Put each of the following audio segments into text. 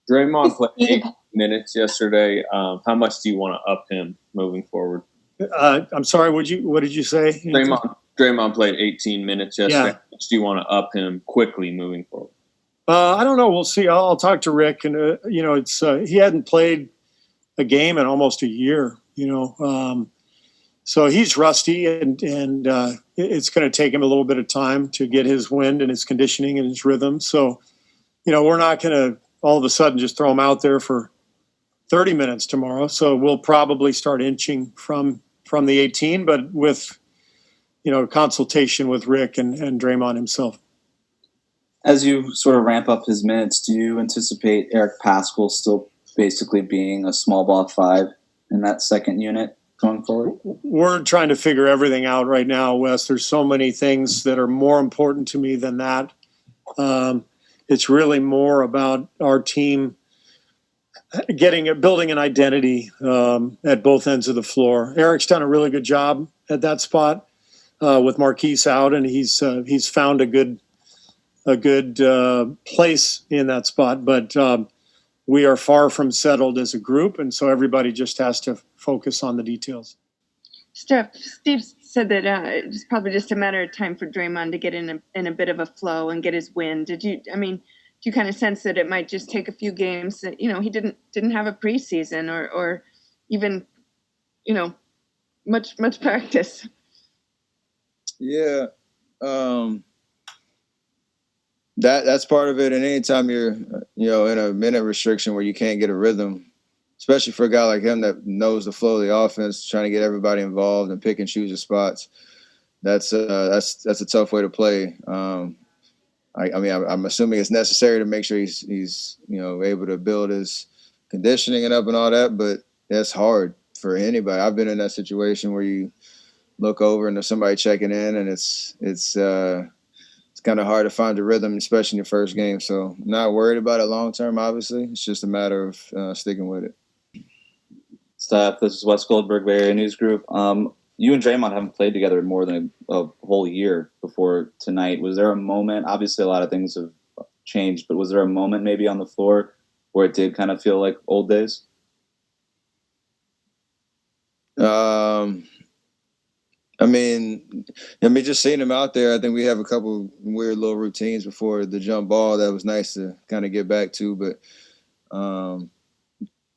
Draymond played 8 minutes yesterday. How much do you want to up him moving forward? I'm sorry. What did you say? Draymond played 18 minutes yesterday. Yeah. How much do you want to up him quickly moving forward? I don't know. We'll see. I'll talk to Rick, and it's he hadn't played a game in almost a year. So he's rusty, and it's going to take him a little bit of time to get his wind and his conditioning and his rhythm. So, we're not going to all of a sudden just throw him out there for 30 minutes tomorrow. So we'll probably start inching from the 18, but with, consultation with Rick and Draymond himself. As you sort of ramp up his minutes, do you anticipate Eric Paschall still basically being a small ball 5 in that second unit going forward? We're trying to figure everything out right now, Wes. There's so many things that are more important to me than that. It's really more about our team building an identity at both ends of the floor. Eric's done a really good job at that spot with Marquise out, and he's found a good place in that spot. But we are far from settled as a group, and so everybody just has to focus on the details. Steve said that it's probably just a matter of time for Draymond to get in a bit of a flow and get his win. Do you kind of sense that it might just take a few games that, he didn't have a preseason or even, much practice? Yeah. That's part of it. And anytime you're, in a minute restriction where you can't get a rhythm, especially for a guy like him that knows the flow of the offense, trying to get everybody involved and pick and choose his spots, that's a tough way to play. I'm assuming it's necessary to make sure he's able to build his conditioning and up and all that, but that's hard for anybody. I've been in that situation where you look over and there's somebody checking in, and it's kind of hard to find the rhythm, especially in your first game. So I'm not worried about it long term, obviously. It's just a matter of sticking with it. Steph, this is Wes Goldberg, Bay Area News Group. You and Draymond haven't played together more than a whole year before tonight. Was there a moment, obviously a lot of things have changed, but was there a moment maybe on the floor where it did kind of feel like old days? Just seeing him out there, I think we have a couple weird little routines before the jump ball that was nice to kind of get back to. But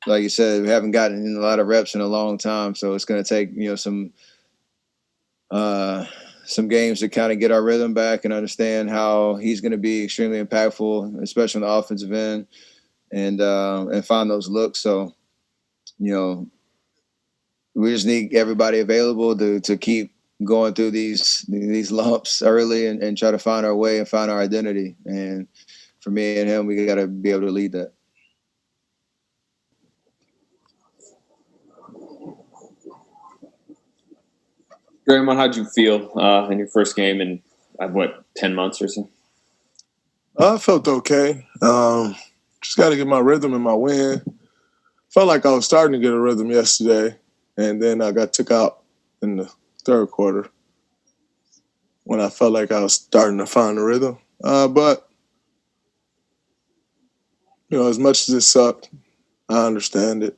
like you said, we haven't gotten in a lot of reps in a long time, so it's going to take some games to kind of get our rhythm back and understand how he's going to be extremely impactful, especially on the offensive end, and find those looks. So, we just need everybody available to keep going through these lumps early and try to find our way and find our identity. And for me and him, we got to be able to lead that. Draymond, how'd you feel in your first game in 10 months or so? I felt okay. Just got to get my rhythm and my win. Felt like I was starting to get a rhythm yesterday, and then I got took out in the third quarter when I felt like I was starting to find the rhythm. But as much as it sucked, I understand it.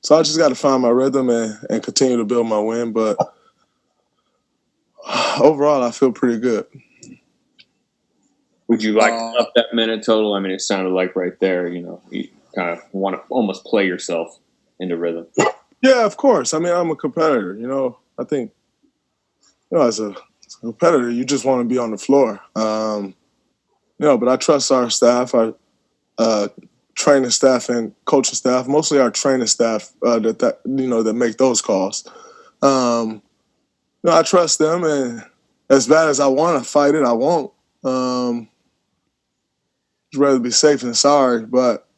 So I just got to find my rhythm and continue to build my win. But overall, I feel pretty good. Would you like to up that minute total? I mean, it sounded like right there, you kind of want to almost play yourself into rhythm. Yeah, of course. I mean, I'm a competitor. I think, as a competitor, you just want to be on the floor. But I trust our staff, our training staff and coaching staff, mostly our training staff that make those calls. I trust them, and as bad as I want to fight it, I won't. I'd rather be safe than sorry, but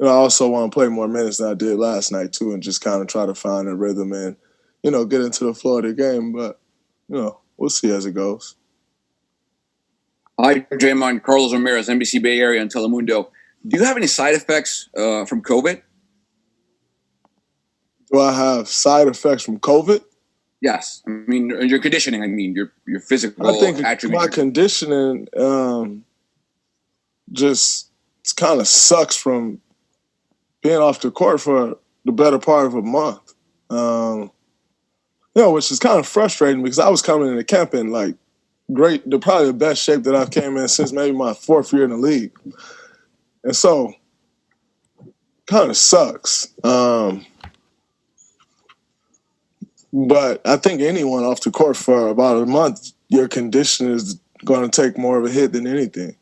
I also want to play more minutes than I did last night too, and just kind of try to find a rhythm and get into the flow of the game. But we'll see as it goes. Hi, Draymond. Carlos Ramirez, NBC Bay Area and Telemundo. Do you have any side effects from COVID? Do I have side effects from COVID? Yes. I mean, your conditioning. I mean, your physical attributes. I think attributes. my conditioning just kind of sucks from being off the court for the better part of a month. Which is kind of frustrating because I was coming into camp in like probably the best shape that I've came in since maybe my 4th year in the league. And so kind of sucks. But I think anyone off the court for about a month, your condition is going to take more of a hit than anything.